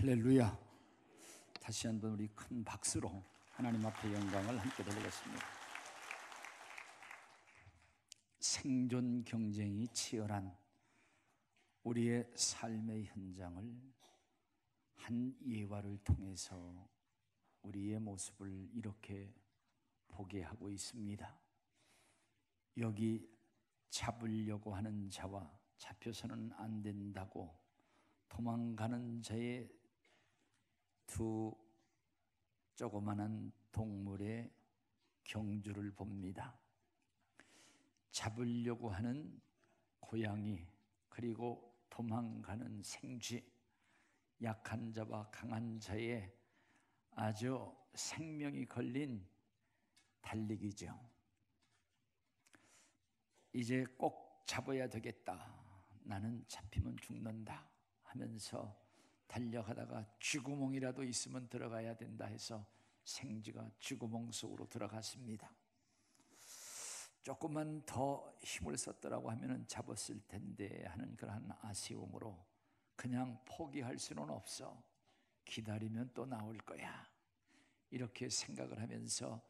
할렐루야. 다시 한번 우리 큰 박수로 하나님 앞에 영광을 함께 돌리겠습니다. 생존 경쟁이 치열한 우리의 삶의 현장을 한 예화를 통해서 우리의 모습을 이렇게 보게 하고 있습니다. 여기 잡으려고 하는 자와 잡혀서는 안 된다고 도망가는 자의 두 조그마한 동물의 경주를 봅니다. 잡으려고 하는 고양이, 그리고 도망가는 생쥐, 약한 자와 강한 자의 아주 생명이 걸린 달리기죠. 이제 꼭 잡아야 되겠다, 나는 잡히면 죽는다 하면서 달려가다가 쥐구멍이라도 있으면 들어가야 된다 해서 생쥐가 쥐구멍 속으로 들어갔습니다. 조금만 더 힘을 썼더라고 하면 잡았을 텐데 하는 그러한 아쉬움으로 그냥 포기할 수는 없어, 기다리면 또 나올 거야, 이렇게 생각을 하면서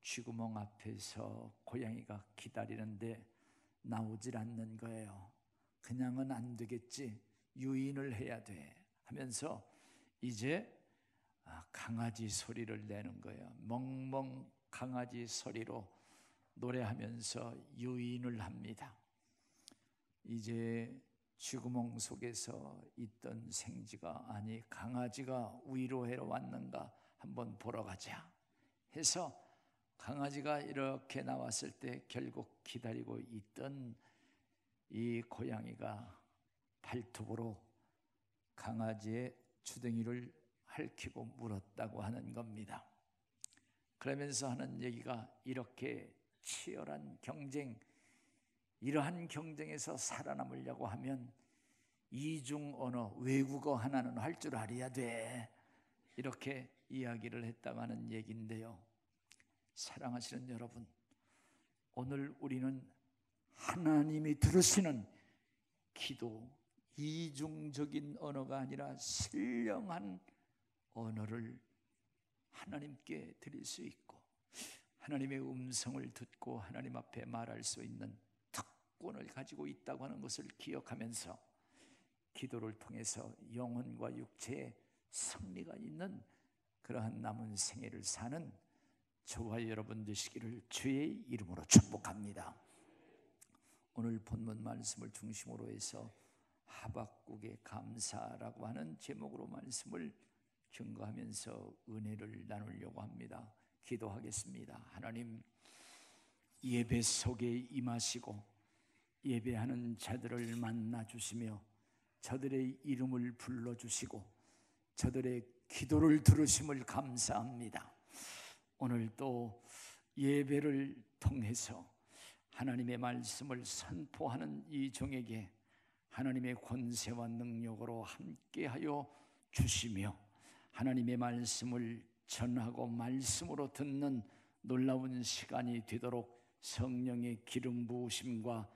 쥐구멍 앞에서 고양이가 기다리는데 나오질 않는 거예요. 그냥은 안 되겠지, 유인을 해야 돼 하면서 이제 강아지 소리를 내는 거예요. 멍멍 강아지 소리로 노래하면서 유인을 합니다. 이제 쥐구멍 속에서 있던 생쥐가, 아니 강아지가 위로하러 왔는가 한번 보러 가자 해서 강아지가 이렇게 나왔을 때 결국 기다리고 있던 이 고양이가 발톱으로 강아지의 주둥이를 핥히고 물었다고 하는 겁니다. 그러면서 하는 얘기가, 이렇게 치열한 경쟁, 이러한 경쟁에서 살아남으려고 하면 이중 언어, 외국어 하나는 할 줄 알아야 돼, 이렇게 이야기를 했다고 하는 얘기인데요. 사랑하시는 여러분, 오늘 우리는 하나님이 들으시는 기도, 이중적인 언어가 아니라 신령한 언어를 하나님께 드릴 수 있고, 하나님의 음성을 듣고 하나님 앞에 말할 수 있는 특권을 가지고 있다고 하는 것을 기억하면서 기도를 통해서 영혼과 육체의 승리가 있는 그러한 남은 생애를 사는 저와 여러분 되시기를 주의 이름으로 축복합니다. 오늘 본문 말씀을 중심으로 해서 하박국의 감사라고 하는 제목으로 말씀을 증거하면서 은혜를 나누려고 합니다. 기도하겠습니다. 하나님, 예배 속에 임하시고 예배하는 자들을 만나주시며 저들의 이름을 불러주시고 저들의 기도를 들으심을 감사합니다. 오늘 또 예배를 통해서 하나님의 말씀을 선포하는 이 종에게 하나님의 권세와 능력으로 함께하여 주시며 하나님의 말씀을 전하고 말씀으로 듣는 놀라운 시간이 되도록 성령의 기름 부으심과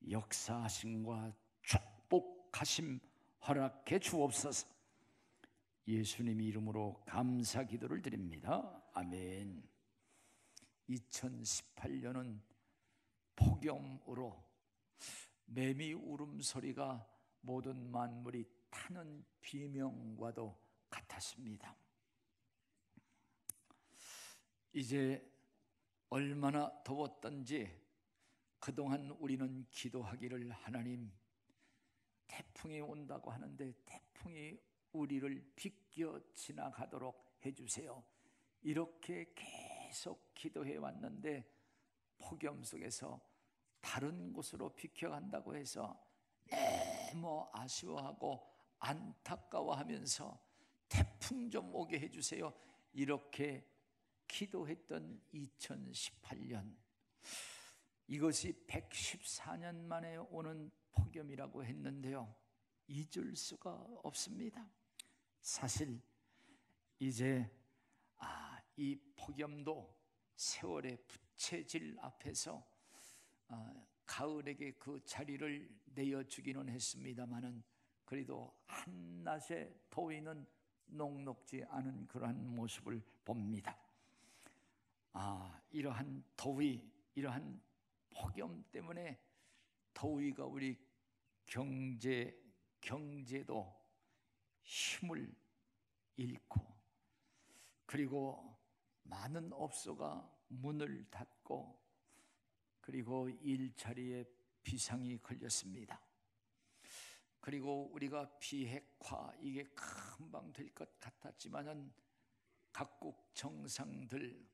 역사하심과 축복하심 허락해 주옵소서. 예수님 이름으로 감사 기도를 드립니다. 아멘. 2018년은 폭염으로 매미 울음소리가 모든 만물이 타는 비명과도 같았습니다. 이제 얼마나 더웠던지 그동안 우리는 기도하기를, 하나님, 태풍이 온다고 하는데 태풍이 우리를 비껴 지나가도록 해주세요, 이렇게 계속 기도해 왔는데 폭염 속에서 다른 곳으로 비켜간다고 해서 너무 아쉬워하고 안타까워하면서 태풍 좀 오게 해주세요, 이렇게 기도했던 2018년, 이것이 114년 만에 오는 폭염이라고 했는데요, 잊을 수가 없습니다. 사실 이제 이 폭염도 세월의 부채질 앞에서 가을에게 그 자리를 내어주기는 했습니다마는 그래도 한낮의 더위는 녹록지 않은 그러한 모습을 봅니다. 이러한 더위, 이러한 폭염 때문에 더위가 우리 경제도 힘을 잃고, 그리고 많은 업소가 문을 닫고, 그리고 일자리에 비상이 걸렸습니다. 그리고 우리가 비핵화, 이게 금방 될 것 같았지만은 각국 정상들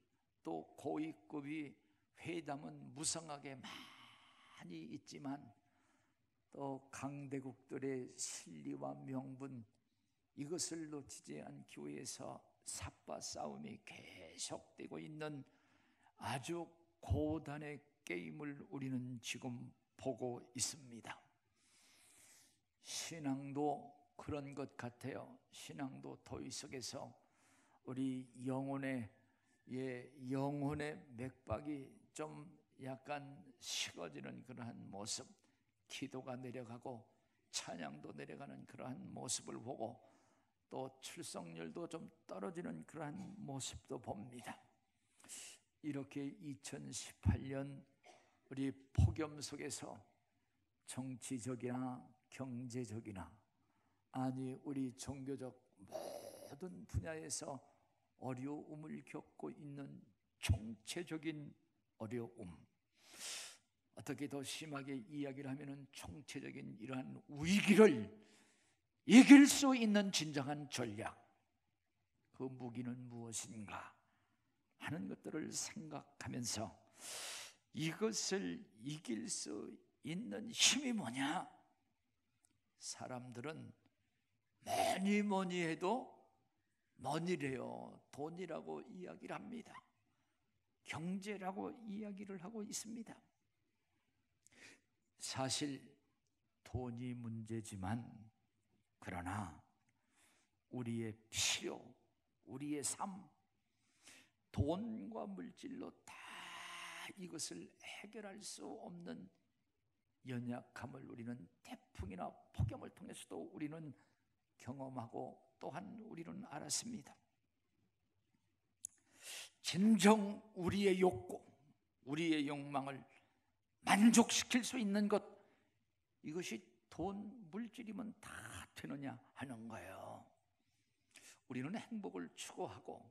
또 고위급이 회담은 무성하게 많이 있지만 또 강대국들의 실리와 명분, 이것을 놓치지 않기 위해서 삿바 싸움이 계속되고 있는 아주 고단의 게임을 우리는 지금 보고 있습니다. 신앙도 그런 것 같아요. 신앙도 더위 속에서 우리 영혼의 맥박이 좀 약간 식어지는 그러한 모습, 기도가 내려가고 찬양도 내려가는 그러한 모습을 보고, 또 출석률도 좀 떨어지는 그러한 모습도 봅니다. 이렇게 2018년 우리 폭염 속에서 정치적이나 경제적이나, 아니 우리 종교적 모든 분야에서 어려움을 겪고 있는 총체적인 어려움, 어떻게 더 심하게 이야기를 하면은 총체적인 이러한 위기를 이길 수 있는 진정한 전략, 그 무기는 무엇인가 하는 것들을 생각하면서 이것을 이길 수 있는 힘이 뭐냐? 사람들은 뭐니 해도 머니래요, 돈이라고 이야기를 합니다. 경제라고 이야기를 하고 있습니다. 사실 돈이 문제지만, 그러나 우리의 필요, 우리의 삶, 돈과 물질로 다 이것을 해결할 수 없는 연약함을 우리는 태풍이나 폭염을 통해서도 우리는 경험하고 또한 우리는 알았습니다. 진정 우리의 욕구, 우리의 욕망을 만족시킬 수 있는 것, 이것이 돈, 물질이면 다 되느냐 하는 거예요. 우리는 행복을 추구하고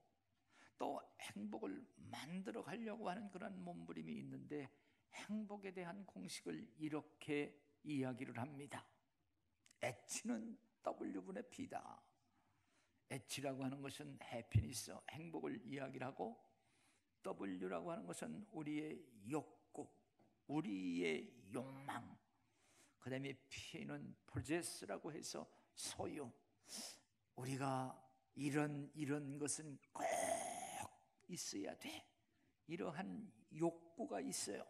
또 행복을 만들어 가려고 하는 그런 몸부림이 있는데, 행복에 대한 공식을 이렇게 이야기를 합니다. H는 W분의 P다. H라고 하는 것은 해피니스, 행복을 이야기를 하고, W라고 하는 것은 우리의 욕구, 우리의 욕망, 그 다음에 P는 possess라고 해서 소유, 우리가 이런 것은 꼭 있어야 돼, 이러한 욕구가 있어요.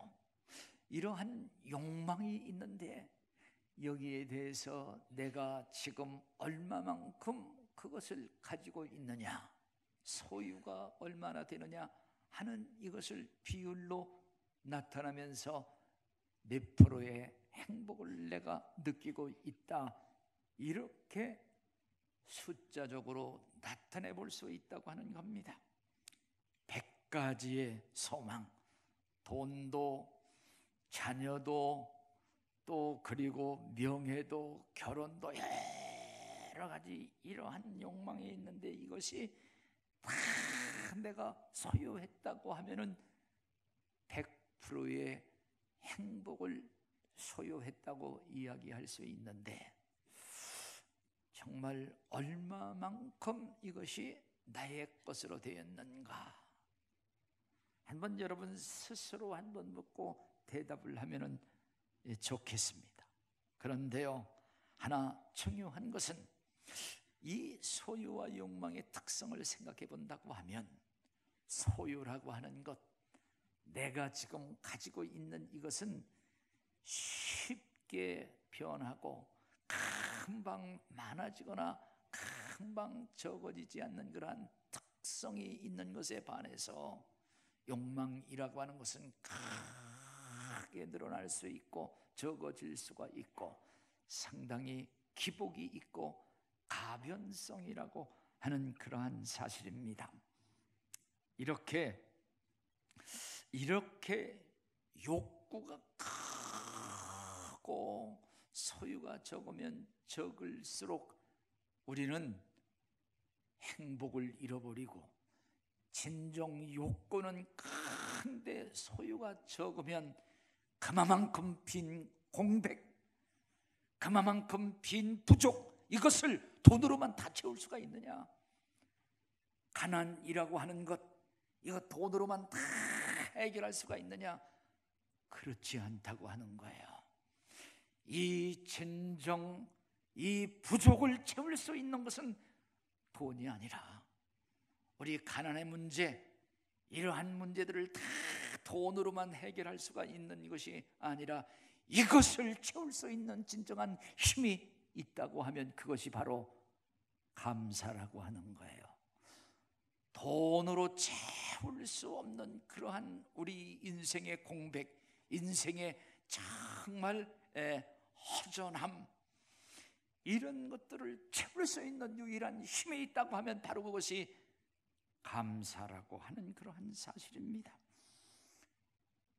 이러한 욕망이 있는데, 여기에 대해서 내가 지금 얼마만큼 그것을 가지고 있느냐, 소유가 얼마나 되느냐 하는 이것을 비율로 나타나면서 몇 프로의 행복을 내가 느끼고 있다, 이렇게 숫자적으로 나타내 볼 수 있다고 하는 겁니다. 100가지의 소망, 돈도 자녀도 또 그리고 명예도 결혼도 여러 가지 이러한 욕망이 있는데, 이것이 다 내가 소유했다고 하면은 100%의 행복을 소유했다고 이야기할 수 있는데, 정말 얼마만큼 이것이 나의 것으로 되었는가? 한번 여러분 스스로 한번 묻고 대답을 하면은 좋겠습니다. 그런데요, 하나 중요한 것은 이 소유와 욕망의 특성을 생각해 본다고 하면, 소유라고 하는 것, 내가 지금 가지고 있는 이것은 쉽게 변하고 금방 많아지거나 금방 적어지지 않는 그러한 특성이 있는 것에 반해서, 욕망이라고 하는 것은 크게 늘어날 수 있고 적어질 수가 있고 상당히 기복이 있고 가변성이라고 하는 그러한 사실입니다. 이렇게 욕구가 크고 소유가 적으면 적을수록 우리는 행복을 잃어버리고, 진정 욕구는 큰데 소유가 적으면 그만큼 빈 공백, 그만큼 빈 부족, 이것을 돈으로만 다 채울 수가 있느냐? 가난이라고 하는 것, 이거 돈으로만 다 해결할 수가 있느냐? 그렇지 않다고 하는 거예요. 이 진정 이 부족을 채울 수 있는 것은 돈이 아니라, 우리 가난의 문제, 이러한 문제들을 다 돈으로만 해결할 수가 있는 것이 아니라 이것을 채울 수 있는 진정한 힘이 있다고 하면 그것이 바로 감사라고 하는 거예요. 돈으로 채울 수 없는 그러한 우리 인생의 공백, 인생의 정말 허전함, 이런 것들을 채울 수 있는 유일한 힘이 있다고 하면 바로 그것이 감사라고 하는 그러한 사실입니다.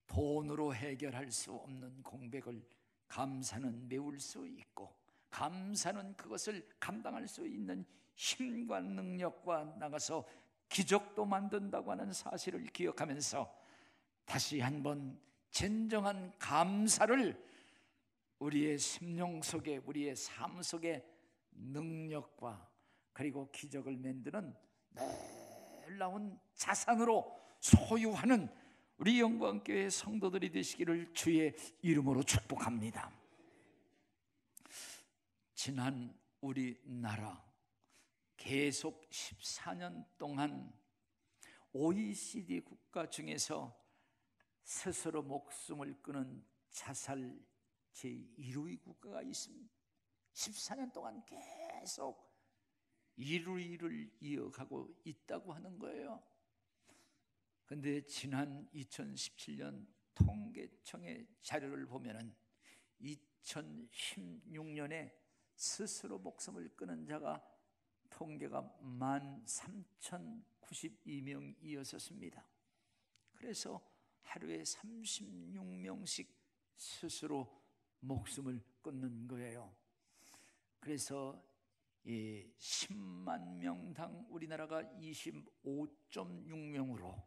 돈으로 해결할 수 없는 공백을 감사는 메울 수 있고, 감사는 그것을 감당할 수 있는 힘과 능력과 나가서 기적도 만든다고 하는 사실을 기억하면서 다시 한번 진정한 감사를 우리의 심령 속에, 우리의 삶 속에 능력과 그리고 기적을 만드는 놀라운 자산으로 소유하는 우리 영광교회 성도들이 되시기를 주의 이름으로 축복합니다. 지난 우리나라 계속 14년 동안 OECD 국가 중에서 스스로 목숨을 끊은 자살 제1위 국가가 있습니다. 14년 동안 계속 1위를 이어가고 있다고 하는 거예요. 그런데 지난 2017년 통계청의 자료를 보면은 2016년에 스스로 목숨을 끊은 자가 통계가 13,092명이었습니다. 그래서 하루에 36명씩 스스로 목숨을 끊는 거예요. 그래서 10만 명당 우리나라가 25.6명으로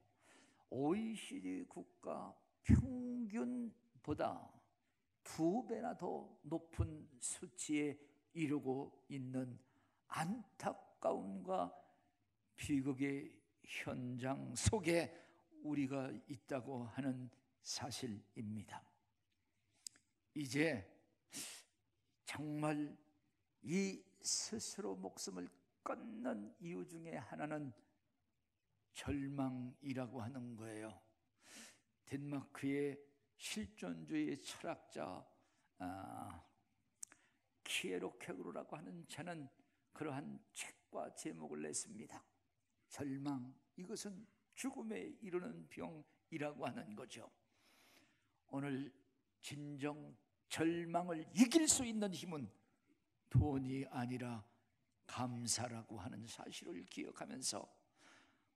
OECD 국가 평균보다 2배나 더 높은 수치에 이르고 있는 안타까움과 비극의 현장 속에 우리가 있다고 하는 사실입니다. 이제 정말 이 스스로 목숨을 끊는 이유 중에 하나는 절망이라고 하는 거예요. 덴마크의 실존주의 철학자 키에로케고르라고 하는 자는 그러한 책과 제목을 냈습니다. 절망, 이것은 죽음에 이르는 병이라고 하는 거죠. 오늘 진정 절망을 이길 수 있는 힘은 돈이 아니라 감사라고 하는 사실을 기억하면서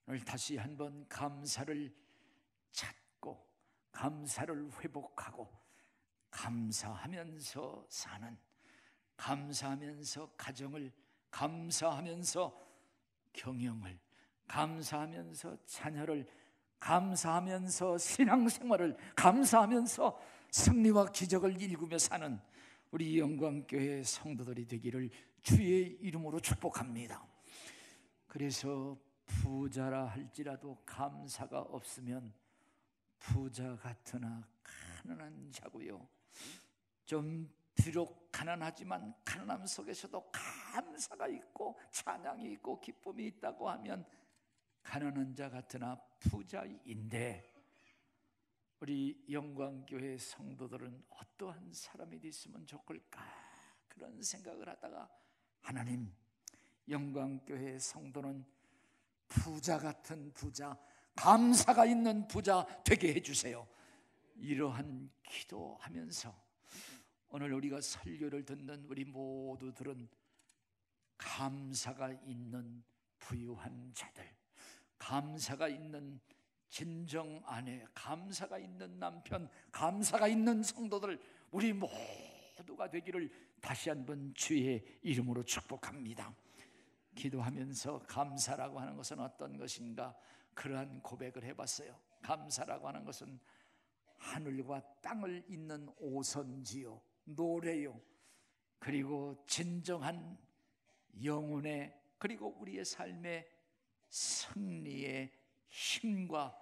오늘 다시 한번 감사를 찾고 감사를 회복하고 감사하면서 사는, 감사하면서 가정을, 감사하면서 경영을, 감사하면서 자녀를, 감사하면서 신앙생활을, 감사하면서 승리와 기적을 일구며 사는 우리 영광교회 성도들이 되기를 주의 이름으로 축복합니다. 그래서 부자라 할지라도 감사가 없으면 부자 같으나 가난한 자고요, 좀 비록 가난하지만 가난함 속에서도 감사가 있고 찬양이 있고 기쁨이 있다고 하면 가난한 자 같으나 부자인데, 우리 영광교회 성도들은 어떠한 사람이 됐으면 좋을까, 그런 생각을 하다가 하나님, 영광교회 성도는 부자 같은 부자, 감사가 있는 부자 되게 해주세요. 이러한 기도하면서 오늘 우리가 설교를 듣는 우리 모두들은 감사가 있는 부유한 자들, 감사가 있는 진정 아내, 감사가 있는 남편, 감사가 있는 성도들, 우리 모두가 되기를 다시 한번 주의 이름으로 축복합니다. 기도하면서 감사라고 하는 것은 어떤 것인가, 그러한 고백을 해봤어요. 감사라고 하는 것은 하늘과 땅을 잇는 오선지요, 노래요, 그리고 진정한 영혼의, 그리고 우리의 삶의 승리의 힘과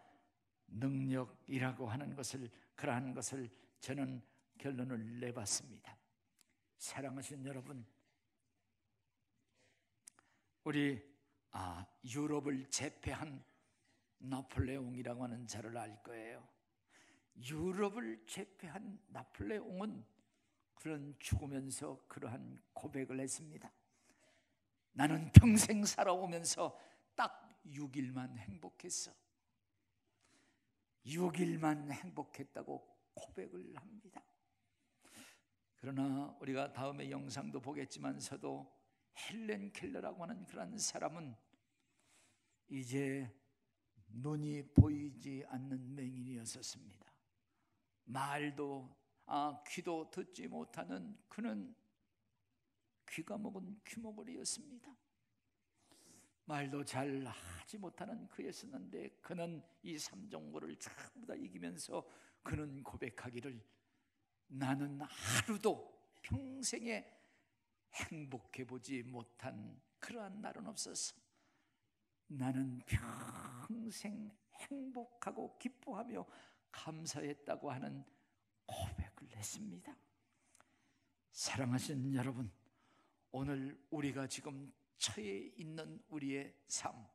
능력이라고 하는 것을, 그러한 것을 저는 결론을 내봤습니다. 사랑하신 여러분, 우리 유럽을 제패한 나폴레옹이라고 하는 자를 알 거예요. 유럽을 제패한 나폴레옹은 그런 죽으면서 그러한 고백을 했습니다. 나는 평생 살아오면서 딱 6일만 행복했어. 6일만 행복했다고 고백을 합니다. 그러나 우리가 다음에 영상도 보겠지만서도 헬렌 켈러라고 하는 그런 사람은 이제 눈이 보이지 않는 맹인이었었습니다. 말도 귀도 듣지 못하는 그는 귀가 먹은 귀머거리였습니다. 말도 잘 하지 못하는 그였었는데 그는 이 삼종고를 전부 다 이기면서 그는 고백하기를, 나는 하루도 평생에 행복해 보지 못한 그러한 날은 없었어. 나는 평생 행복하고 기뻐하며 감사했다고 하는 고백을 했습니다. 사랑하시는 여러분, 오늘 우리가 지금 처해 있는 우리의 삶,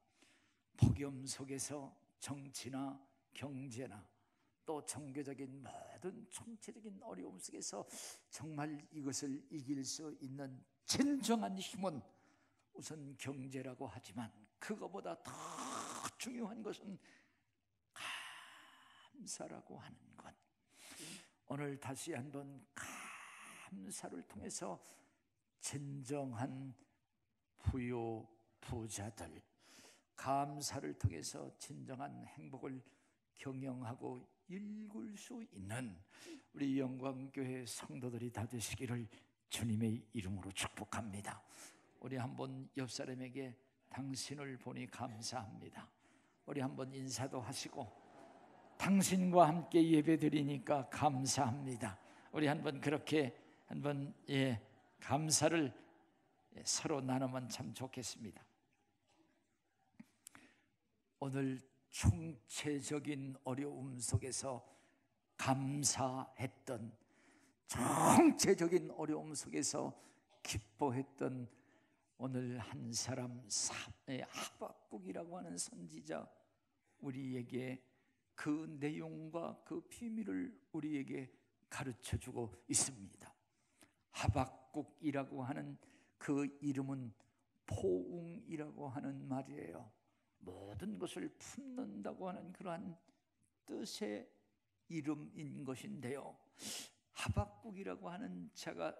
폭염 속에서 정치나 경제나 또 종교적인 모든 총체적인 어려움 속에서 정말 이것을 이길 수 있는 진정한 힘은 우선 경제라고 하지만 그거보다 더 중요한 것은 감사라고 하는 것. 오늘 다시 한번 감사를 통해서 진정한 부자들, 감사를 통해서 진정한 행복을 경영하고 일굴 수 있는 우리 영광교회 성도들이 다 되시기를 주님의 이름으로 축복합니다. 우리 한번 옆 사람에게 당신을 보니 감사합니다. 우리 한번 인사도 하시고, 당신과 함께 예배드리니까 감사합니다. 우리 한번 그렇게 한번 감사를 서로 나누면 참 좋겠습니다. 오늘 총체적인 어려움 속에서 감사했던, 총체적인 어려움 속에서 기뻐했던 오늘 한 사람, 하박국이라고 하는 선지자, 우리에게 그 내용과 그 비밀을 우리에게 가르쳐주고 있습니다. 하박국이라고 하는 그 이름은 포웅이라고 하는 말이에요. 모든 것을 품는다고 하는 그러한 뜻의 이름인 것인데요, 하박국이라고 하는 자가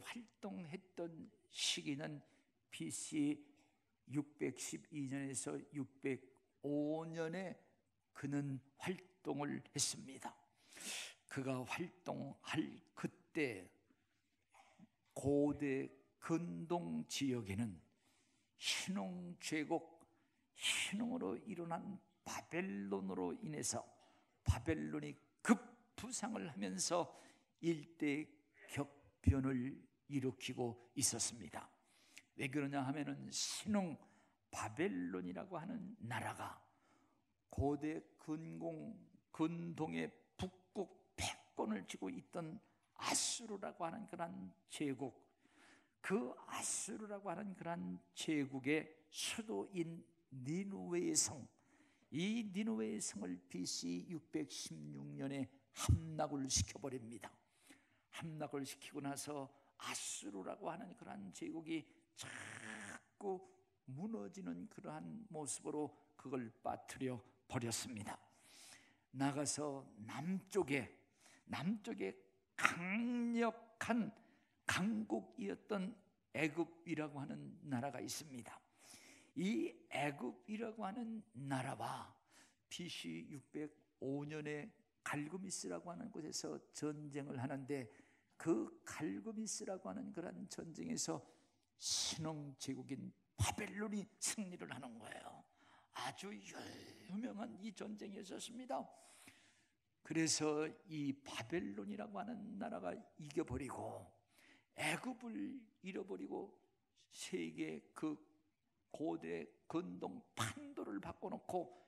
활동했던 시기는 BC 612년에서 605년에 그는 활동을 했습니다. 그가 활동할 그때 고대 근동 지역에는 신흥 제국, 신흥으로 일어난 바벨론으로 인해서 바벨론이 급부상을 하면서 일대 격변을 일으키고 있었습니다. 왜 그러냐 하면은 신흥 바벨론이라고 하는 나라가 고대 근동의 북극 패권을 쥐고 있던 아수르라고 하는 그런 제국, 그 아수르라고 하는 그런 제국의 수도인 니느웨의 성, 이 니느웨의 성을 BC 616년에 함락을 시켜버립니다. 함락을 시키고 나서 아수르라고 하는 그러한 제국이 자꾸 무너지는 그러한 모습으로 그걸 빠뜨려 버렸습니다. 나가서 남쪽에 강력한 강력한 강국이었던 애굽이라고 하는 나라가 있습니다. 이 애굽이라고 하는 나라와 BC 605년에 갈그미스라고 하는 곳에서 전쟁을 하는데, 그 갈그미스라고 하는 그런 전쟁에서 신흥 제국인 바벨론이 승리를 하는 거예요. 아주 유명한 이 전쟁이 있었습니다. 그래서 이 바벨론이라고 하는 나라가 이겨버리고 애굽을 잃어버리고 세계 그 고대 근동 판도를 바꿔놓고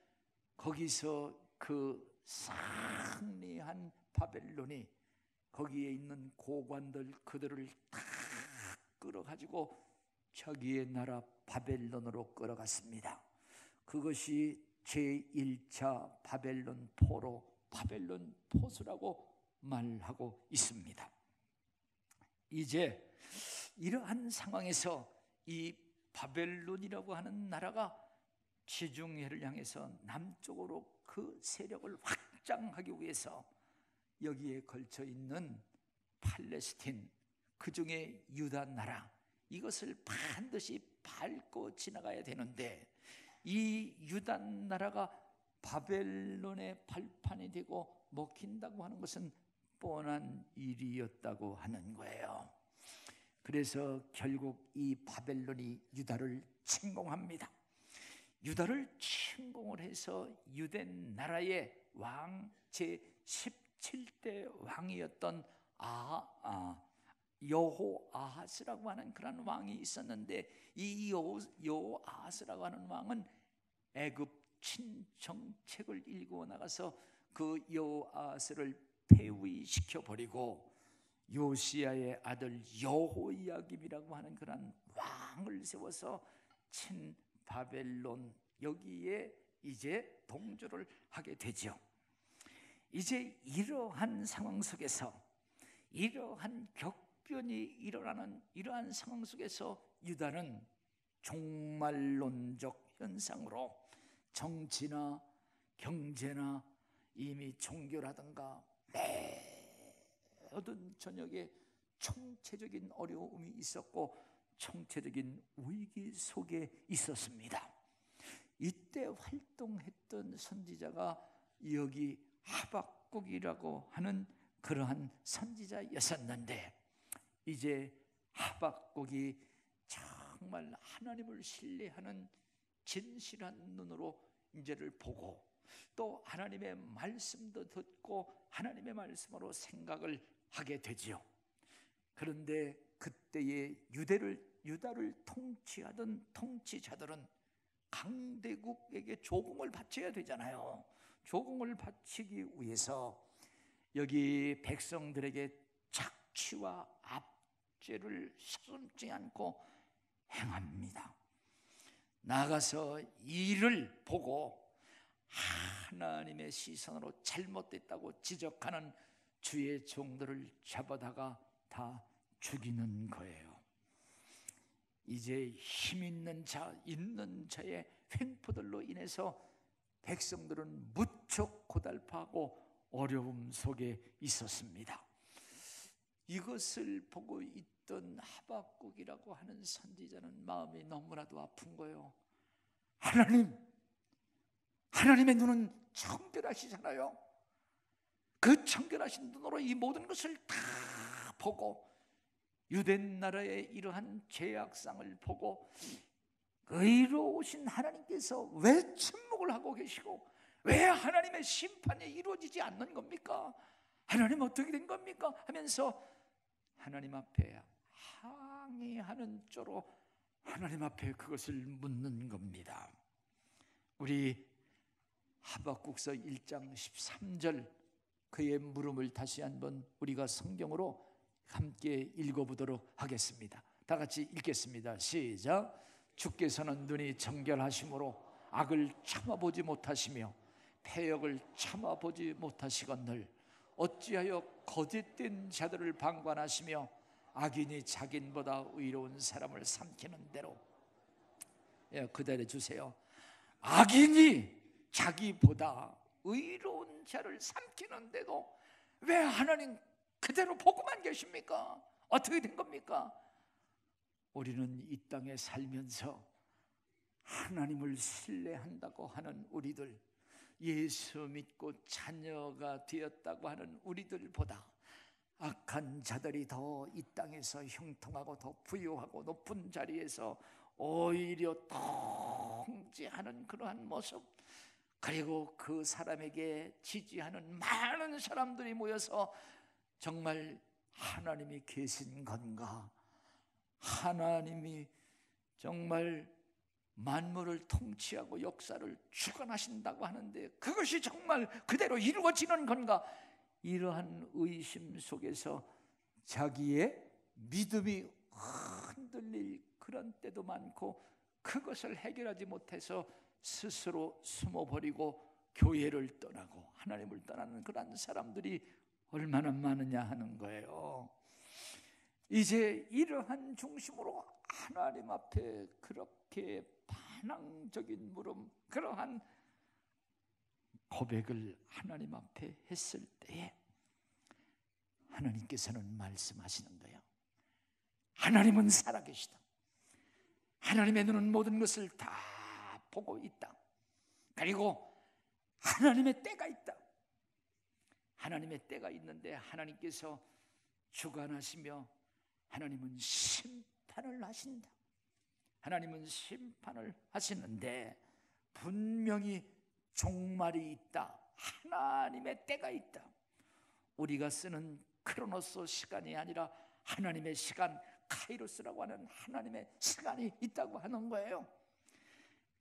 거기서 그 승리한 바벨론이 거기에 있는 고관들 그들을 다 끌어가지고 자기의 나라 바벨론으로 끌어갔습니다. 그것이 제1차 바벨론 포로, 바벨론 포수라고 말하고 있습니다. 이제 이러한 상황에서 이 바벨론이라고 하는 나라가 지중해를 향해서 남쪽으로 그 세력을 확장하기 위해서 여기에 걸쳐 있는 팔레스틴, 그 중에 유다 나라, 이것을 반드시 밟고 지나가야 되는데, 이 유다 나라가 바벨론의 발판이 되고 먹힌다고 하는 것은 뻔한 일이었다고 하는 거예요. 그래서 결국 이 바벨론이 유다를 침공합니다. 유다를 침공을 해서 유대 나라의 왕 제17대 왕이었던 여호아하스라고 하는 그런 왕이 있었는데, 이 여호아하스라고 하는 왕은 애굽 친정책을 일구어 나가서 그 여호아하스를 폐위시켜 버리고 요시야의 아들 여호야김이라고 하는 그런 왕을 세워서 친 바벨론, 여기에 이제 동조를 하게 되죠. 이제 이러한 상황 속에서, 이러한 격변이 일어나는 이러한 상황 속에서 유다는 종말론적 현상으로 정치나 경제나 이미 종교라든가 모든 전역에 총체적인 어려움이 있었고 총체적인 위기 속에 있었습니다. 이때 활동했던 선지자가 여기 하박국이라고 하는 그러한 선지자였었는데, 이제 하박국이 정말 하나님을 신뢰하는 진실한 눈으로 이제를 보고 또 하나님의 말씀도 듣고 하나님의 말씀으로 생각을 하게 되지요. 그런데 그때의 유다를 통치하던 통치자들은 강대국에게 조공을 바쳐야 되잖아요. 조공을 바치기 위해서 여기 백성들에게 착취와 압제를 서슴지 않고 행합니다. 나가서 이를 보고 하나님의 시선으로 잘못됐다고 지적하는 주의 종들을 잡아다가 다 죽이는 거예요. 이제 힘 있는 자의 횡포들로 인해서 백성들은 무척 고달파하고 어려움 속에 있었습니다. 이것을 보고 있던 하박국이라고 하는 선지자는 마음이 너무나도 아픈 거예요. 하나님의 눈은 청결하시잖아요. 그 청결하신 눈으로 이 모든 것을 다 보고 유대 나라의 이러한 죄악상을 보고 의로우신 하나님께서 왜 침묵을 하고 계시고 왜 하나님의 심판이 이루어지지 않는 겁니까? 하나님 어떻게 된 겁니까? 하면서 하나님 앞에 항의하는 조로 하나님 앞에 그것을 묻는 겁니다. 우리 하박국서 1장 13절 그의 물음을 다시 한번 우리가 성경으로 함께 읽어보도록 하겠습니다. 다 같이 읽겠습니다. 시작. 주께서는 눈이 정결하심으로 악을 참아보지 못하시며 패역을 참아보지 못하시거늘 어찌하여 거짓된 자들을 방관하시며 악인이 자기보다 의로운 사람을 삼키는 대로. 그대로 주세요. 악인이 자기보다 의로운 자를 삼키는데도 왜 하나님 그대로 보고만 계십니까? 어떻게 된 겁니까? 우리는 이 땅에 살면서 하나님을 신뢰한다고 하는 우리들, 예수 믿고 자녀가 되었다고 하는 우리들보다 악한 자들이 더 이 땅에서 형통하고 더 부유하고 높은 자리에서 오히려 통제하는 그러한 모습, 그리고 그 사람에게 지지하는 많은 사람들이 모여서 정말 하나님이 계신 건가, 하나님이 정말 만물을 통치하고 역사를 주관하신다고 하는데 그것이 정말 그대로 이루어지는 건가, 이러한 의심 속에서 자기의 믿음이 흔들릴 그런 때도 많고, 그것을 해결하지 못해서 스스로 숨어버리고 교회를 떠나고 하나님을 떠나는 그런 사람들이 얼마나 많으냐 하는 거예요. 이제 이러한 중심으로 하나님 앞에 그렇게 반항적인 물음, 그러한 고백을 하나님 앞에 했을 때에 하나님께서는 말씀하시는 거예요. 하나님은 살아계시다. 하나님의 눈은 모든 것을 다 보고 있다. 그리고 하나님의 때가 있다. 하나님의 때가 있는데 하나님께서 주관하시며 하나님은 심판을 하신다. 하나님은 심판을 하시는데 분명히 종말이 있다. 하나님의 때가 있다. 우리가 쓰는 크로노스 시간이 아니라 하나님의 시간, 카이로스라고 하는 하나님의 시간이 있다고 하는 거예요.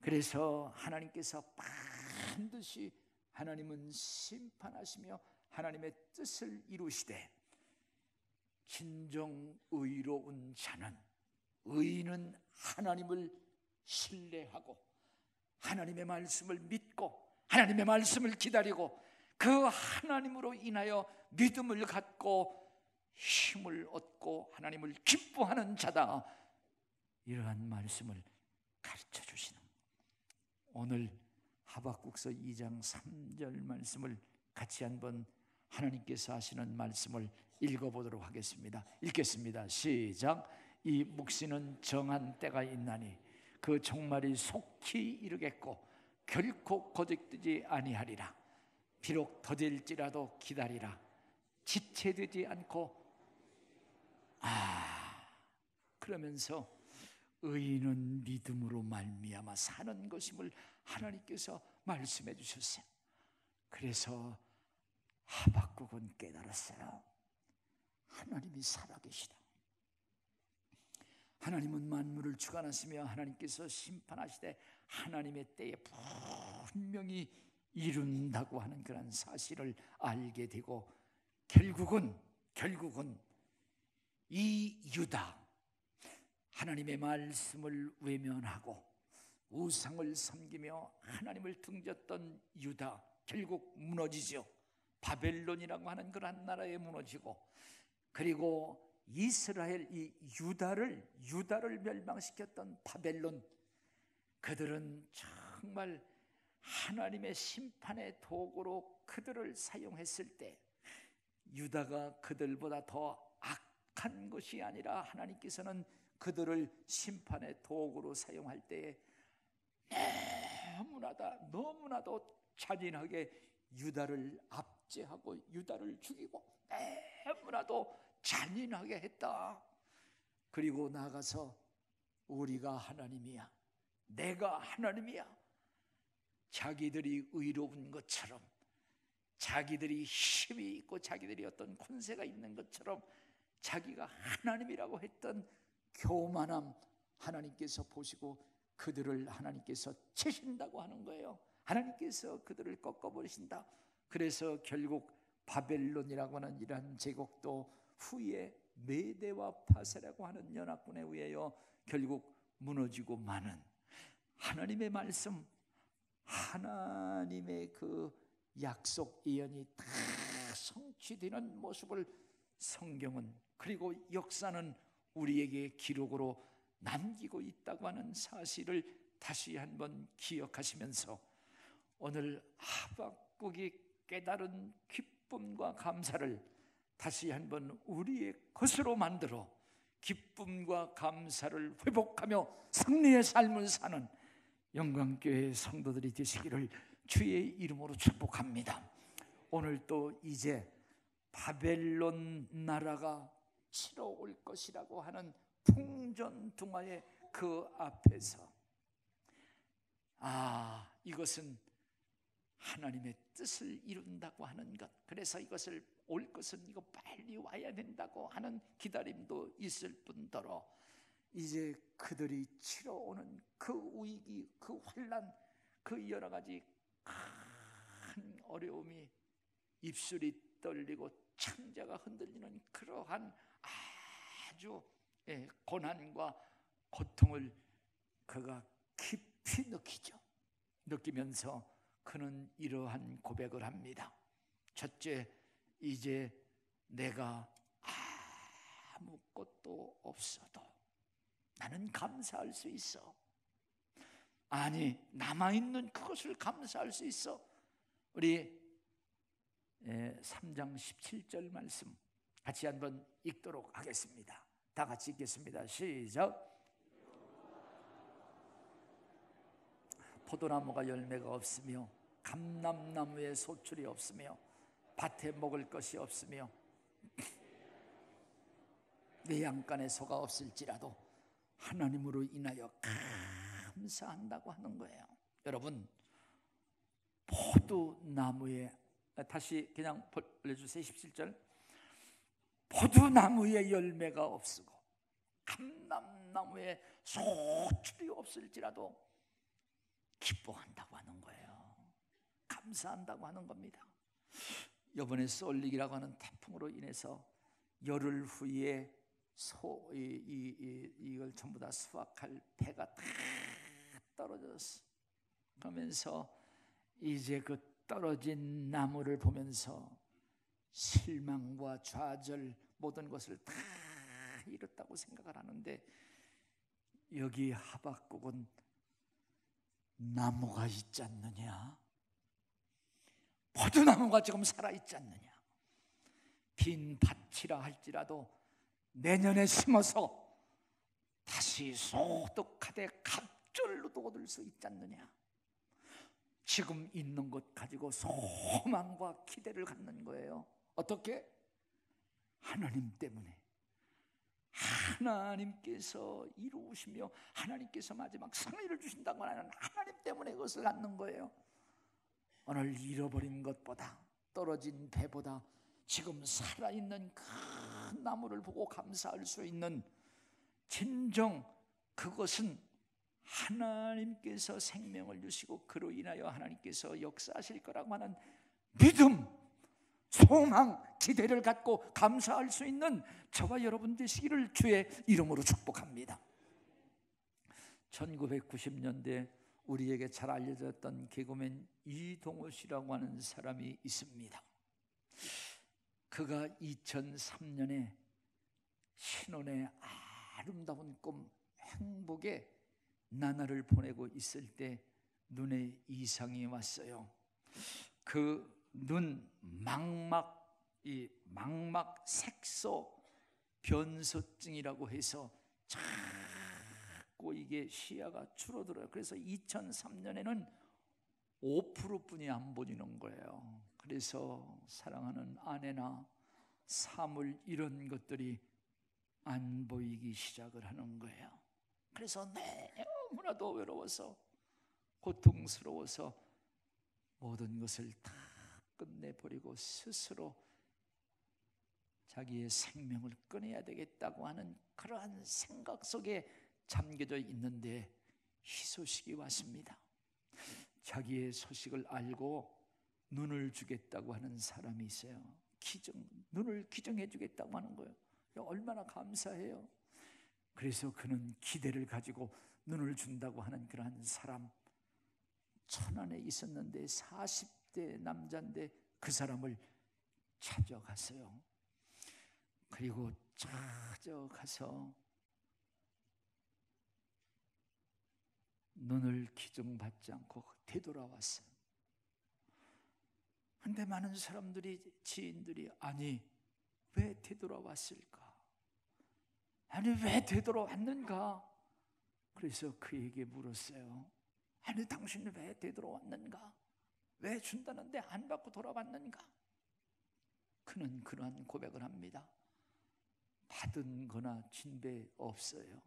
그래서 하나님께서 반드시 하나님은 심판하시며 하나님의 뜻을 이루시되, 진정 의로운 자는, 의인은 하나님을 신뢰하고 하나님의 말씀을 믿고 하나님의 말씀을 기다리고 그 하나님으로 인하여 믿음을 갖고 힘을 얻고 하나님을 기뻐하는 자다. 이러한 말씀을 가르쳐 주시는, 오늘 하박국서 2장 3절 말씀을 같이 한번 하나님께서 하시는 말씀을 읽어보도록 하겠습니다. 읽겠습니다. 시작. 이 묵시는 정한 때가 있나니 그 종말이 속히 이르겠고 결코 거짓되지 아니하리라. 비록 더딜지라도 기다리라. 지체되지 않고. 그러면서 의인은 믿음으로 말미암아 사는 것임을 하나님께서 말씀해 주셨어요. 그래서 하박국은 깨달았어요. 하나님이 살아계시다. 하나님은 만물을 주관하시며 하나님께서 심판하시되 하나님의 때에 분명히 이룬다고 하는 그런 사실을 알게 되고, 결국은 이 유다, 하나님의 말씀을 외면하고 우상을 섬기며 하나님을 등졌던 유다, 결국 무너지죠. 바벨론이라고 하는 그런 나라에 무너지고, 그리고 이스라엘, 이 유다를 멸망시켰던 바벨론, 그들은 정말 하나님의 심판의 도구로 그들을 사용했을 때, 유다가 그들보다 더 악한 것이 아니라 하나님께서는 그들을 심판의 도구로 사용할 때에 너무나도 잔인하게 유다를 압제하고 유다를 죽이고 너무나도 잔인하게 했다. 그리고 나가서 우리가 하나님이야, 내가 하나님이야, 자기들이 의로운 것처럼, 자기들이 힘이 있고 자기들이 어떤 권세가 있는 것처럼 자기가 하나님이라고 했던 교만함, 하나님께서 보시고 그들을 하나님께서 치신다고 하는 거예요. 하나님께서 그들을 꺾어버리신다. 그래서 결국 바벨론이라고 하는 이러한 제국도 후에 메대와 파세라고 하는 연합군에 의하여 결국 무너지고 마는, 하나님의 말씀, 하나님의 그 약속 예언이 다 성취되는 모습을 성경은, 그리고 역사는 우리에게 기록으로 남기고 있다고 하는 사실을 다시 한번 기억하시면서 오늘 하박국이 깨달은 기쁨과 감사를 다시 한번 우리의 것으로 만들어 기쁨과 감사를 회복하며 승리의 삶을 사는 영광교회 성도들이 되시기를 주의 이름으로 축복합니다. 오늘 또 이제 바벨론 나라가 치러 올 것이라고 하는 풍전등화의 그 앞에서 이것은 하나님의 뜻을 이룬다고 하는 것, 그래서 이것을 올 것은 이거 빨리 와야 된다고 하는 기다림도 있을 뿐더러 이제 그들이 치러오는 그 위기, 그 환난, 그 여러 가지 큰 어려움이 입술이 떨리고 창자가 흔들리는 그러한 아주 고난과 고통을 그가 깊이 느끼면서 그는 이러한 고백을 합니다. 첫째, 이제 내가 아무것도 없어도 나는 감사할 수 있어. 아니, 남아있는 그것을 감사할 수 있어. 우리 3장 17절 말씀 같이 한번 읽도록 하겠습니다. 다 같이 읽겠습니다. 시작. 포도나무가 열매가 없으며 감람나무에 소출이 없으며 밭에 먹을 것이 없으며 내 양간에 소가 없을지라도 하나님으로 인하여 감사한다고 하는 거예요. 여러분, 포도나무에, 다시 그냥 올려주세요. 17절. 포도나무에 열매가 없으고 감람나무에 소출이 없을지라도 기뻐한다고 하는 거예요. 감사한다고 하는 겁니다. 이번에 쏠릭이라고 하는 태풍으로 인해서 열흘 후에 이걸 전부 다 수확할 배가 다 떨어졌어. 그러면서 이제 그 떨어진 나무를 보면서 실망과 좌절, 모든 것을 다 잃었다고 생각을 하는데, 여기 하박국은 나무가 있지 않느냐? 포도나무가 지금 살아있지 않느냐? 빈 밭이라 할지라도 내년에 심어서 다시 소득하되 갑절로도 얻을 수 있지 않느냐? 지금 있는 것 가지고 소망과 기대를 갖는 거예요. 어떻게? 하나님 때문에. 하나님께서 이루시며 하나님께서 마지막 승리를 주신다고 하는 하나님 때문에 그것을 갖는 거예요. 오늘 잃어버린 것보다, 떨어진 배보다 지금 살아있는 큰 나무를 보고 감사할 수 있는, 진정 그것은 하나님께서 생명을 주시고 그로 인하여 하나님께서 역사하실 거라고 하는 믿음, 소망, 기대를 갖고 감사할 수 있는 저와 여러분 되시기를 주의 이름으로 축복합니다. 1990년대 우리에게 잘 알려졌던 개그맨 이동호 씨라고 하는 사람이 있습니다. 그가 2003년에 신혼의 아름다운 꿈, 행복의 나날을 보내고 있을 때 눈에 이상이 왔어요. 그 눈 망막 색소 변소증이라고 해서 자꾸 이게 시야가 줄어들어요. 그래서 2003년에는 5%뿐이 안 보이는 거예요. 그래서 사랑하는 아내나 사물, 이런 것들이 안 보이기 시작을 하는 거예요. 그래서 너무나도 외로워서, 고통스러워서 모든 것을 다 끝내버리고 스스로 자기의 생명을 끊어야 되겠다고 하는 그러한 생각 속에 잠겨져 있는데 희소식이 왔습니다. 자기의 소식을 알고 눈을 주겠다고 하는 사람이 있어요. 눈을 기증해 주겠다고 하는 거예요. 얼마나 감사해요. 그래서 그는 기대를 가지고 눈을 준다고 하는 그러한 사람, 천안에 있었는데 40대 남자인데 그 사람을 찾아갔어요. 그리고 찾아가서 눈을 기증받지 않고 되돌아왔어요. 그런데 많은 사람들이, 지인들이, 아니 왜 되돌아왔을까? 아니, 왜 되돌아왔는가? 그래서 그에게 물었어요. 아니, 당신은 왜 되돌아왔는가? 왜 준다는데 안 받고 돌아왔는가? 그는 그러한 고백을 합니다. 받은 거나 진배 없어요.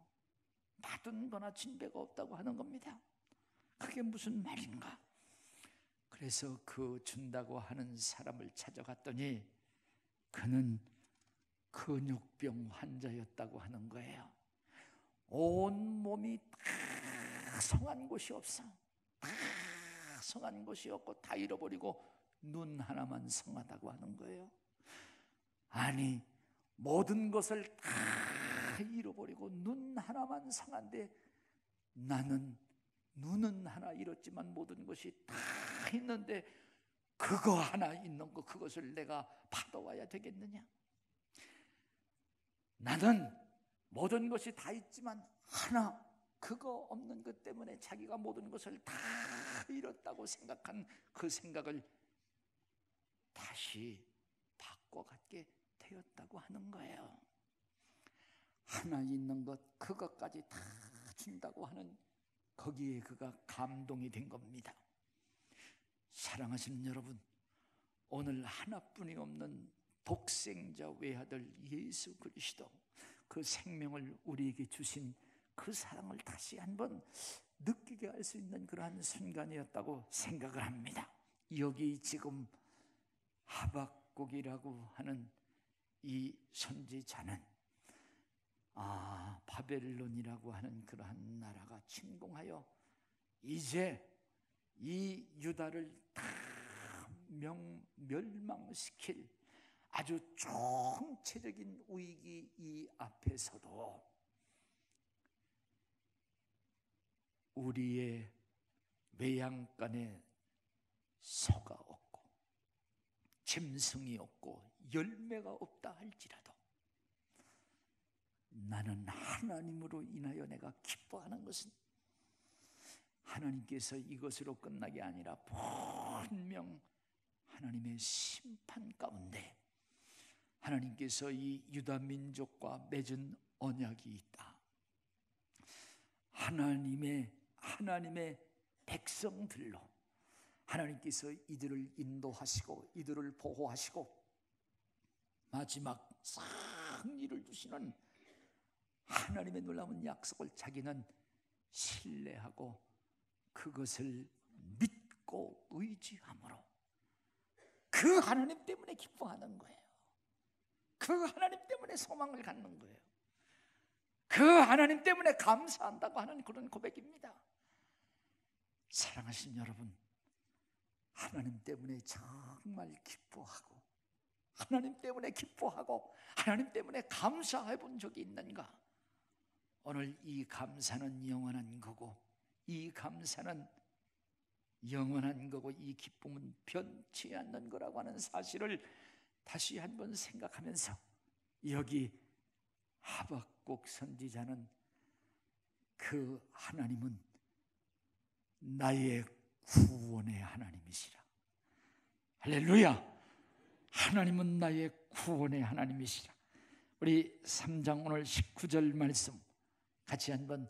받은 거나 진배가 없다고 하는 겁니다. 그게 무슨 말인가? 그래서 그 준다고 하는 사람을 찾아갔더니 그는 근육병 환자였다고 하는 거예요. 온 몸이 다 성한 곳이 없어. 다 성한 곳이 없고 다 잃어버리고 눈 하나만 성하다고 하는 거예요. 아니, 모든 것을 다 잃어버리고 눈 하나만 성한데 나는 눈은 하나 잃었지만 모든 것이 다 있는데 그거 하나 있는 거, 그것을 내가 받아와야 되겠느냐? 나는 모든 것이 다 있지만 하나 그거 없는 것 때문에 자기가 모든 것을 다 잃었다고 생각한 그 생각을 다시 바꿔갖게 되었다고 하는 거예요. 하나 있는 것, 그것까지 다 준다고 하는 거기에 그가 감동이 된 겁니다. 사랑하시는 여러분, 오늘 하나뿐이 없는 독생자 외아들 예수 그리스도, 그 생명을 우리에게 주신 그 사랑을 다시 한번 느끼게 할 수 있는 그러한 순간이었다고 생각을 합니다. 여기 지금 하박국이라고 하는 이 선지자는 바벨론이라고 하는 그러한 나라가 침공하여 이제 이 유다를 다 멸망시킬 아주 총체적인 위기 이 앞에서도 우리의 외양간에 소가 없고 짐승이 없고 열매가 없다 할지라도 나는 하나님으로 인하여 내가 기뻐하는 것은 하나님께서 이것으로 끝나게 아니라 분명 하나님의 심판 가운데 하나님께서 이 유다 민족과 맺은 언약이 있다. 하나님의 백성들로 하나님께서 이들을 인도하시고 이들을 보호하시고 마지막 승리를 주시는 하나님의 놀라운 약속을 자기는 신뢰하고 그것을 믿고 의지함으로 그 하나님 때문에 기뻐하는 거예요. 그 하나님 때문에 소망을 갖는 거예요. 그 하나님 때문에 감사한다고 하는 그런 고백입니다. 사랑하신 여러분, 하나님 때문에 정말 기뻐하고 하나님 때문에 기뻐하고 하나님 때문에 감사해 본 적이 있는가? 오늘 이 감사는 영원한 거고 이 감사는 영원한 거고 이 기쁨은 변치 않는 거라고 하는 사실을 다시 한번 생각하면서 여기 하박국 선지자는 그 하나님은 나의 구원의 하나님이시라. 할렐루야! 하나님은 나의 구원의 하나님이시라. 우리 3장 오늘 19절 말씀 같이 한번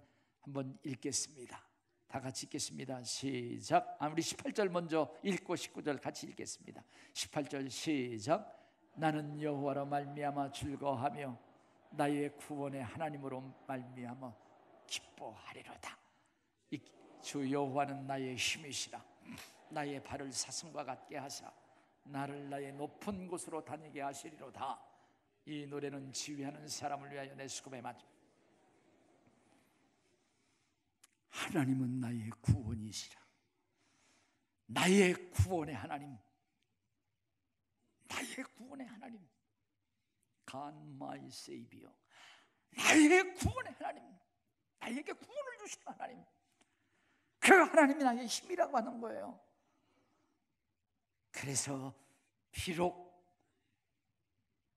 읽겠습니다. 다 같이 읽겠습니다. 시작. 우리 18절 먼저 읽고 19절 같이 읽겠습니다. 18절 시작. 나는 여호와로 말미암아 즐거워하며 나의 구원의 하나님으로 말미암아 기뻐하리로다. 주 여호와는 나의 힘이시라. 나의 발을 사슴과 같게 하사 나를 나의 높은 곳으로 다니게 하시리로다. 이 노래는 지휘하는 사람을 위하여 내 수금에 맞아. 하나님은 나의 구원이시라. 나의 구원의 하나님, 나의 구원의 하나님, God my Savior, 나의 구원의 하나님, 나에게 구원을 주신 하나님, 그 하나님이 나의 힘이라고 하는 거예요. 그래서 비록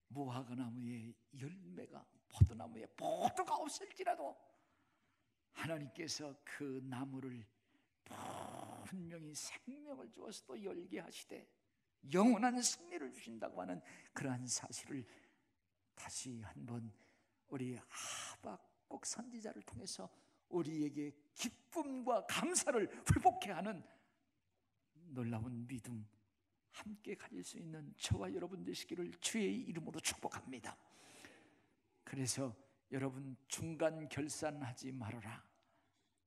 무화과나무에 열매가, 포도나무에 포도가 없을지라도 하나님께서 그 나무를 분명히 생명을 주어서 또 열게 하시되 영원한 승리를 주신다고 하는 그러한 사실을 다시 한번 우리 하박국 선지자를 통해서 우리에게 기쁨과 감사를 회복해 하는 놀라운 믿음 함께 가질 수 있는 저와 여러분 되시기를 주의 이름으로 축복합니다. 그래서 여러분 중간 결산하지 말아라.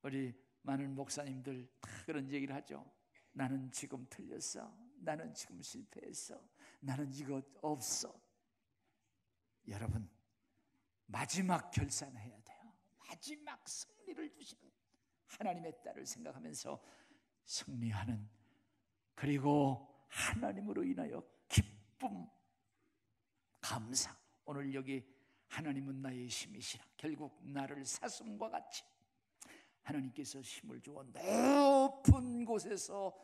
우리 많은 목사님들 다 그런 얘기를 하죠. 나는 지금 틀렸어. 나는 지금 실패했어. 나는 이것 없어. 여러분 마지막 결산해야 돼요. 마지막 승리를 주시는 하나님의 딸을 생각하면서 승리하는, 그리고 하나님으로 인하여 기쁨, 감사. 오늘 여기 하나님은 나의 힘이시라. 결국 나를 사슴과 같이 하나님께서 힘을 주어 높은 곳에서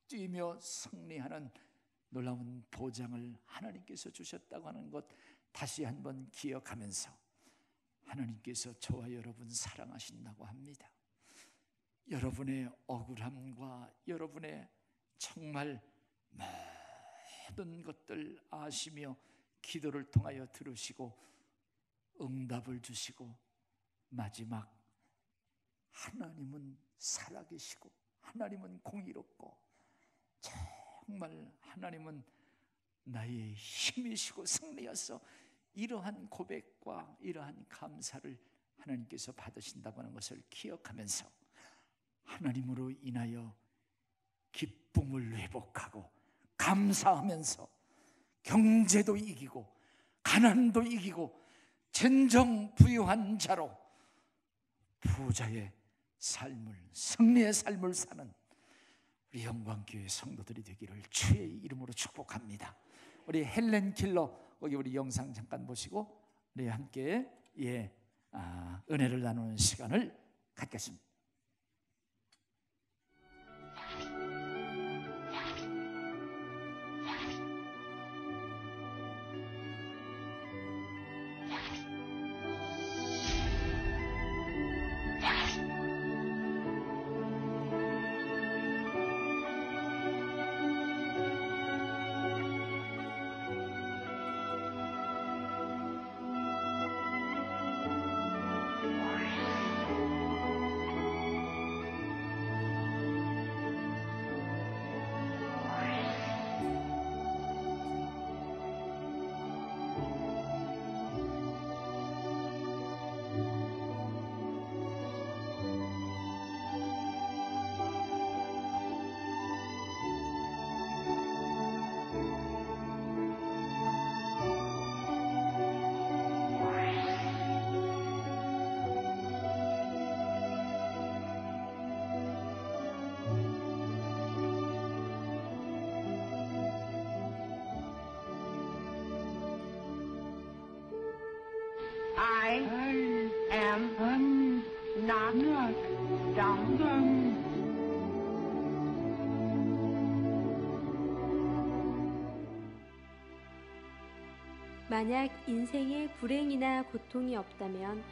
뛰며 승리하는 놀라운 보장을 하나님께서 주셨다고 하는 것 다시 한번 기억하면서 하나님께서 저와 여러분 사랑하신다고 합니다. 여러분의 억울함과 여러분의 정말 모든 것들 아시며 기도를 통하여 들으시고 응답을 주시고, 마지막 하나님은 살아계시고 하나님은 공의롭고 정말 하나님은 나의 힘이시고 승리여서 이러한 고백과 이러한 감사를 하나님께서 받으신다고 하는 것을 기억하면서 하나님으로 인하여 기쁨을 회복하고 감사하면서 경제도 이기고 가난도 이기고 진정 부유한 자로 부자의 삶을, 승리의 삶을 사는 우리 영광교회 성도들이 되기를 주의 이름으로 축복합니다. 우리 헬렌 킬러 거기 우리 영상 잠깐 보시고 우리 함께 은혜를 나누는 시간을 갖겠습니다. I am not dumb. 만약 인생에 불행이나 고통이 없다면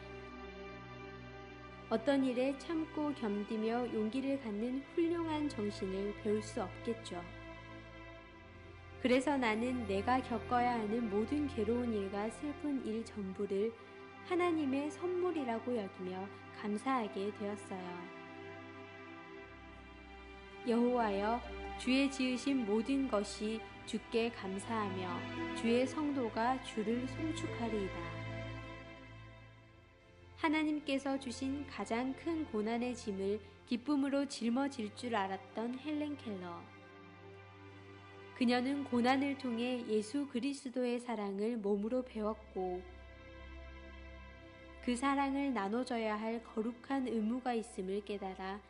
어떤 일에 참고 견디며 용기를 갖는 훌륭한 정신을 배울 수 없겠죠. 그래서 나는 내가 겪어야 하는 모든 괴로운 일과 슬픈 일 전부를 하나님의 선물이라고 여기며 감사하게 되었어요. 여호와여, 주의 지으신 모든 것이 주께 감사하며 주의 성도가 주를 송축하리이다. 하나님께서 주신 가장 큰 고난의 짐을 기쁨으로 짊어질 줄 알았던 헬렌 켈러. 그녀는 고난을 통해 예수 그리스도의 사랑을 몸으로 배웠고 그 사랑을 나눠줘야 할 거룩한 의무가 있음을 깨달아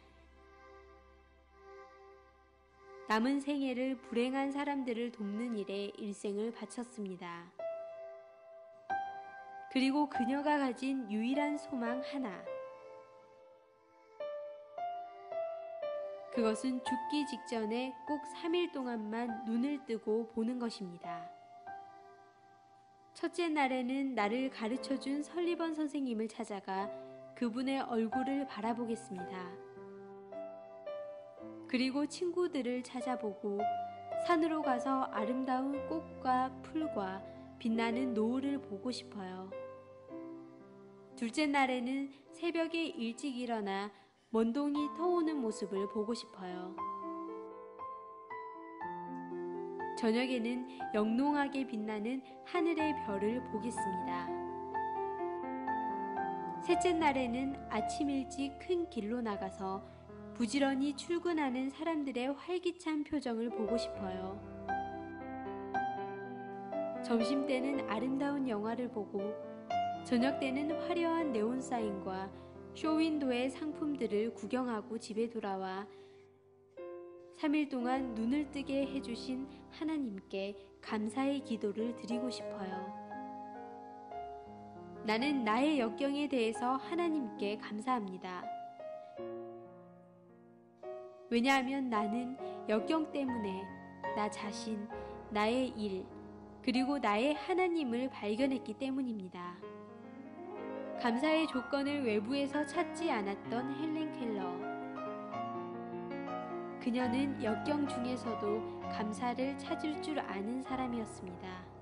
남은 생애를 불행한 사람들을 돕는 일에 일생을 바쳤습니다. 그리고 그녀가 가진 유일한 소망 하나. 그것은 죽기 직전에 꼭 3일 동안만 눈을 뜨고 보는 것입니다. 첫째 날에는 나를 가르쳐준 설리번 선생님을 찾아가 그분의 얼굴을 바라보겠습니다. 그리고 친구들을 찾아보고 산으로 가서 아름다운 꽃과 풀과 빛나는 노을을 보고 싶어요. 둘째 날에는 새벽에 일찍 일어나 먼동이 터오는 모습을 보고 싶어요. 저녁에는 영롱하게 빛나는 하늘의 별을 보겠습니다. 셋째 날에는 아침 일찍 큰 길로 나가서 부지런히 출근하는 사람들의 활기찬 표정을 보고 싶어요. 점심 때는 아름다운 영화를 보고 저녁 때는 화려한 네온사인과 쇼윈도의 상품들을 구경하고 집에 돌아와 3일 동안 눈을 뜨게 해주신 하나님께 감사의 기도를 드리고 싶어요. 나는 나의 역경에 대해서 하나님께 감사합니다. 왜냐하면 나는 역경 때문에 나 자신, 나의 일, 그리고 나의 하나님을 발견했기 때문입니다. 감사의 조건을 외부에서 찾지 않았던 헬렌 켈러. 그녀는 역경 중에서도 감사를 찾을 줄 아는 사람이었습니다.